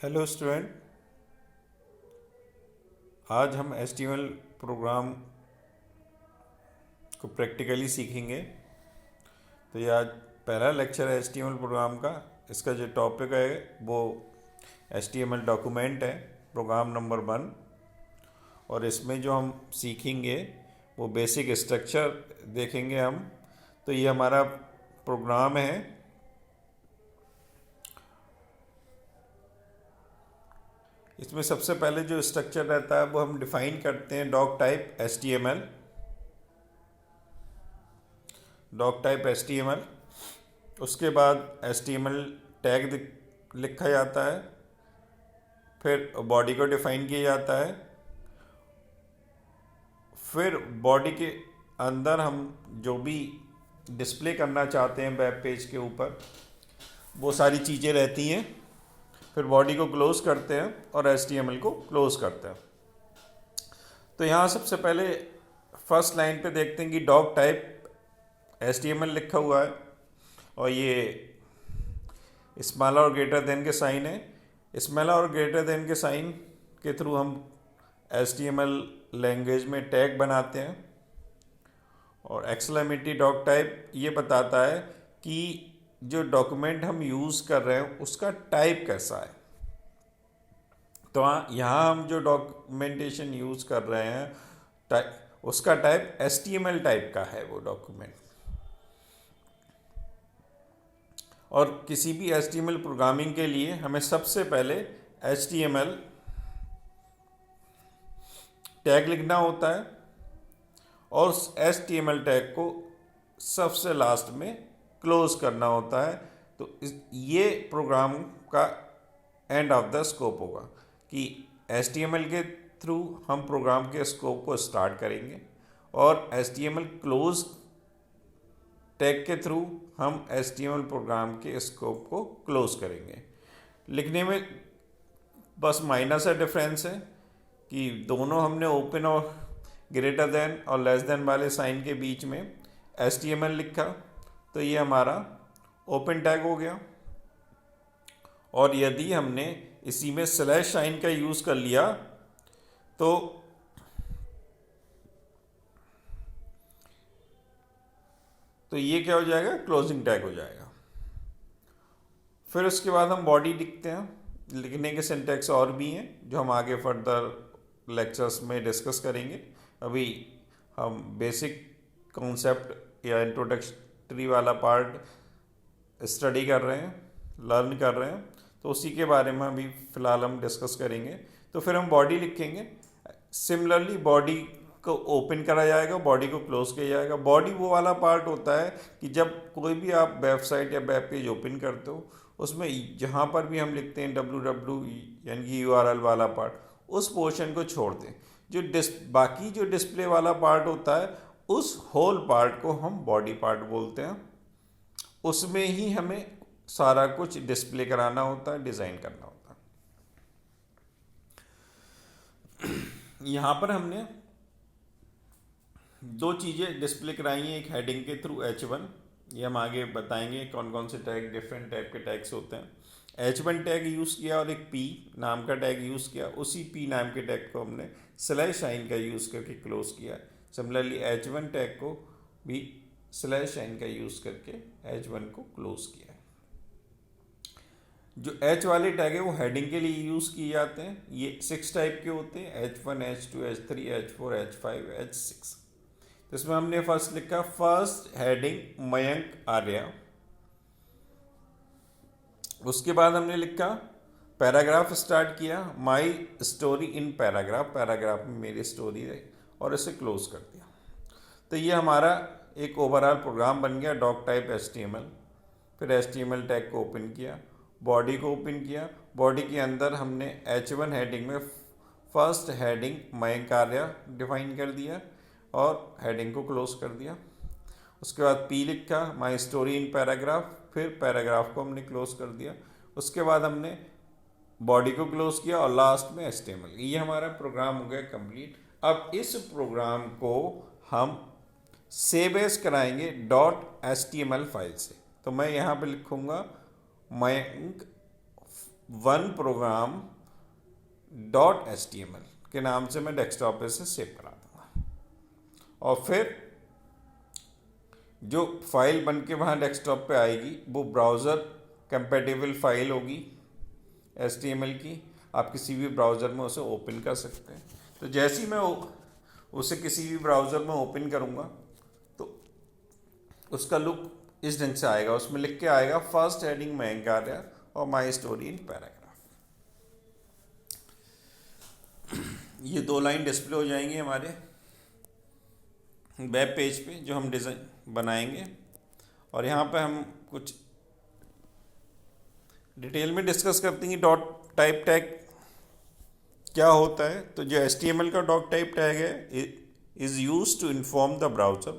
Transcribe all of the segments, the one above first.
Hello student. आज हम HTML programme को प्रैक्टिकली सीखेंगे। तो ये आज पहला लेक्चर है HTML प्रोग्राम का। इसका जो टॉपिक है वो HTML डॉक्यूमेंट है, प्रोग्राम नंबर 1। और इसमें जो हम सीखेंगे वो बेसिक स्ट्रक्चर देखेंगे हम। तो ये हमारा प्रोग्राम है। इसमें सबसे पहले जो स्ट्रक्चर रहता है वो हम डिफाइन करते हैं doc type HTML। Doc type HTML, उसके बाद HTML टैग लिखा जाता है, फिर बॉडी को डिफाइन किया जाता है, फिर बॉडी के अंदर हम जो भी डिस्प्ले करना चाहते हैं वेब पेज के ऊपर वो सारी चीज़ें रहती हैं। फिर बॉडी को क्लोज करते हैं और HTML को क्लोज करते हैं। तो यहाँ सबसे पहले फर्स्ट लाइन पे देखते हैं कि डॉग टाइप HTML लिखा हुआ है और ये स्मॉल और ग्रेटर देन के साइन है। स्मॉल और ग्रेटर देन के साइन के थ्रू हम HTML लैंग्वेज में टैग बनाते हैं। और एक्सक्लेमेटरी डॉग टाइप ये बताता है कि जो डॉक्यूमेंट हम यूज़ कर रहे हैं उसका टाइप कैसा है। तो यहाँ हम जो डॉक्यूमेंटेशन यूज़ कर रहे हैं उसका टाइप HTML टाइप का है वो डॉक्यूमेंट। और किसी भी HTML प्रोग्रामिंग के लिए हमें सबसे पहले HTML टैग लिखना होता है और उस HTML टैग को सबसे लास्ट में क्लोज करना होता है। तो ये प्रोग्राम का एंड ऑफ द स्कोप होगा कि HTML के थ्रू हम प्रोग्राम के स्कोप को स्टार्ट करेंगे और HTML क्लोज टैग के थ्रू हम HTML प्रोग्राम के स्कोप को क्लोज करेंगे। लिखने में बस माइनर सा डिफरेंस है कि दोनों हमने ओपन और ग्रेटर देन और लेस देन वाले साइन के बीच में HTML लिखा, तो ये हमारा ओपन टैग हो गया। और यदि हमने इसी में स्लैश साइन का यूज़ कर लिया तो ये क्या हो जाएगा, क्लोजिंग टैग हो जाएगा। फिर उसके बाद हम बॉडी लिखते हैं। लिखने के सिंटैक्स और भी हैं जो हम आगे फर्दर लेक्चर्स में डिस्कस करेंगे। अभी हम बेसिक कॉन्सेप्ट या इंट्रोडक्टरी वाला पार्ट स्टडी कर रहे हैं, लर्न कर रहे हैं, तो उसी के बारे में अभी फ़िलहाल हम डिस्कस करेंगे। तो फिर हम बॉडी लिखेंगे। सिमिलरली बॉडी को ओपन करा जाएगा, बॉडी को क्लोज किया जाएगा। बॉडी वो वाला पार्ट होता है कि जब कोई भी आप वेबसाइट या वेब पेज ओपन करते हो उसमें जहाँ पर भी हम लिखते हैं www यानी कि URL वाला पार्ट, उस पोर्शन को छोड़ दें। जो बाकी जो डिस्प्ले वाला पार्ट होता है उस होल पार्ट को हम बॉडी पार्ट बोलते हैं। उसमें ही हमें सारा कुछ डिस्प्ले कराना होता है, डिज़ाइन करना होता है। यहाँ पर हमने दो चीज़ें डिस्प्ले कराई हैं। एक हेडिंग के थ्रू H1, ये हम आगे बताएंगे कौन कौन से टैग, डिफरेंट टाइप के टैग्स होते हैं। H1 टैग यूज़ किया और एक P नाम का टैग यूज़ किया। उसी P नाम के टैग को हमने स्लैश साइन का यूज़ करके क्लोज किया। सिमिलरली H1 टैग को भी स्लैश साइन का यूज़ करके H1 को क्लोज किया। जो H वाले टैग है वो हेडिंग के लिए यूज़ किए जाते हैं। ये 6 टाइप के होते हैं, H1, H2, H3, H4, H5, H6। तो इसमें हमने फर्स्ट लिखा, फर्स्ट हेडिंग मयंक आर्या। उसके बाद हमने लिखा पैराग्राफ स्टार्ट किया, my story in paragraph, paragraph में मेरी स्टोरी है, और इसे क्लोज कर दिया। तो ये हमारा एक ओवरऑल प्रोग्राम बन गया डॉक टाइप HTML। फिर HTML टैग को ओपन किया, बॉडी को ओपन किया। बॉडी के अंदर हमने H1 हेडिंग में first heading Mayank Arya define कर दिया और हेडिंग को क्लोज कर दिया। उसके बाद P लिखा, माई स्टोरी इन पैराग्राफ, फिर पैराग्राफ को हमने क्लोज कर दिया। उसके बाद हमने बॉडी को क्लोज किया और लास्ट में HTML। ये हमारा प्रोग्राम हो गया कंप्लीट। अब इस प्रोग्राम को हम सेव एज कराएंगे .html फाइल से। तो मैं यहाँ पे लिखूँगा Mayank one program dot HTML के नाम से मैं डेस्कटॉप पे से सेव करा दूंगा, और फिर जो फाइल बन के वहाँ डेस्कटॉप पे आएगी वो ब्राउज़र कंपेटेबल फाइल होगी HTML की। आप किसी भी ब्राउज़र में उसे ओपन कर सकते हैं। तो जैसे ही मैं उसे किसी भी ब्राउज़र में ओपन करूँगा तो उसका लुक इस ढंग से आएगा। उसमें लिख के आएगा फर्स्ट हेडिंग मयंक आर्या और माई स्टोरी इन पैराग्राफ। ये 2 लाइन डिस्प्ले हो जाएंगी हमारे वेब पेज पे जो हम डिज़ाइन बनाएंगे। और यहाँ पे हम कुछ डिटेल में डिस्कस करते हैं कि डॉट टाइप टैग क्या होता है। तो जो HTML का डॉट टाइप टैग है is used to inform the browser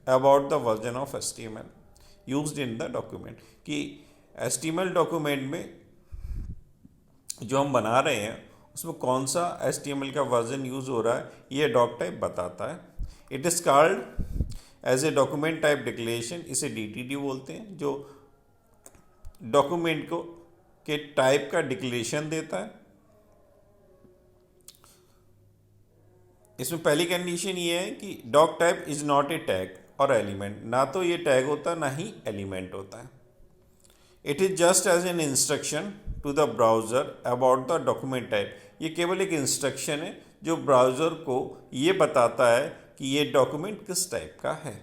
about the version of HTML used in the document. कि HTML डॉक्यूमेंट में जो हम बना रहे हैं उसमें कौन सा HTML का वर्जन यूज़ हो रहा है, ये डॉक टाइप बताता है। It is called as a document type declaration, इसे DTD बोलते हैं, जो डॉक्यूमेंट को के टाइप का डिक्लेरेशन देता है। इसमें पहली कंडीशन ये है कि doc type is not a tag और एलिमेंट, ना तो ये टैग होता है ना ही एलिमेंट होता है। It is just as an instruction to the browser about the document type. ये केवल एक इंस्ट्रक्शन है जो ब्राउज़र को ये बताता है कि ये डॉक्यूमेंट किस टाइप का है।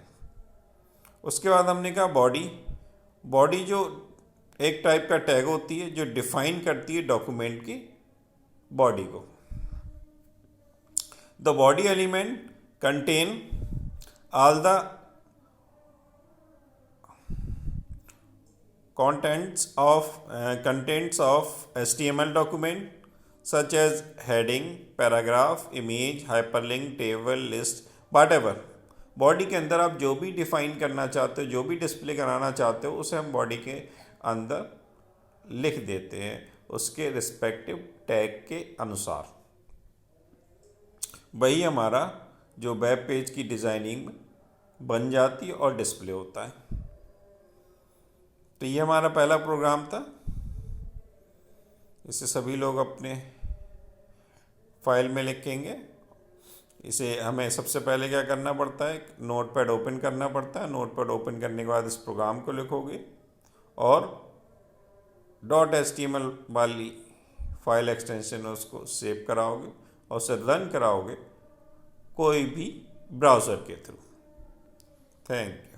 उसके बाद हमने कहा बॉडी जो एक टाइप का टैग होती है जो डिफाइन करती है डॉक्यूमेंट की बॉडी को। The body element contain all the contents of HTML document such as heading, paragraph, image, hyperlink, table, list, whatever। Body के अंदर आप जो भी डिफाइन करना चाहते हो, जो भी डिस्प्ले कराना चाहते हो, उसे हम बॉडी के अंदर लिख देते हैं उसके रिस्पेक्टिव टैग के अनुसार। वही हमारा जो वेब पेज की डिज़ाइनिंग में बन जाती है और डिस्प्ले होता है। तो ये हमारा पहला प्रोग्राम था। इसे सभी लोग अपने फाइल में लिखेंगे। इसे हमें सबसे पहले क्या करना पड़ता है, नोटपैड ओपन करना पड़ता है। नोटपैड ओपन करने के बाद इस प्रोग्राम को लिखोगे और .html वाली फाइल एक्सटेंशन है उसको सेव कराओगे और उसे रन कराओगे कोई भी ब्राउज़र के थ्रू। Thank you.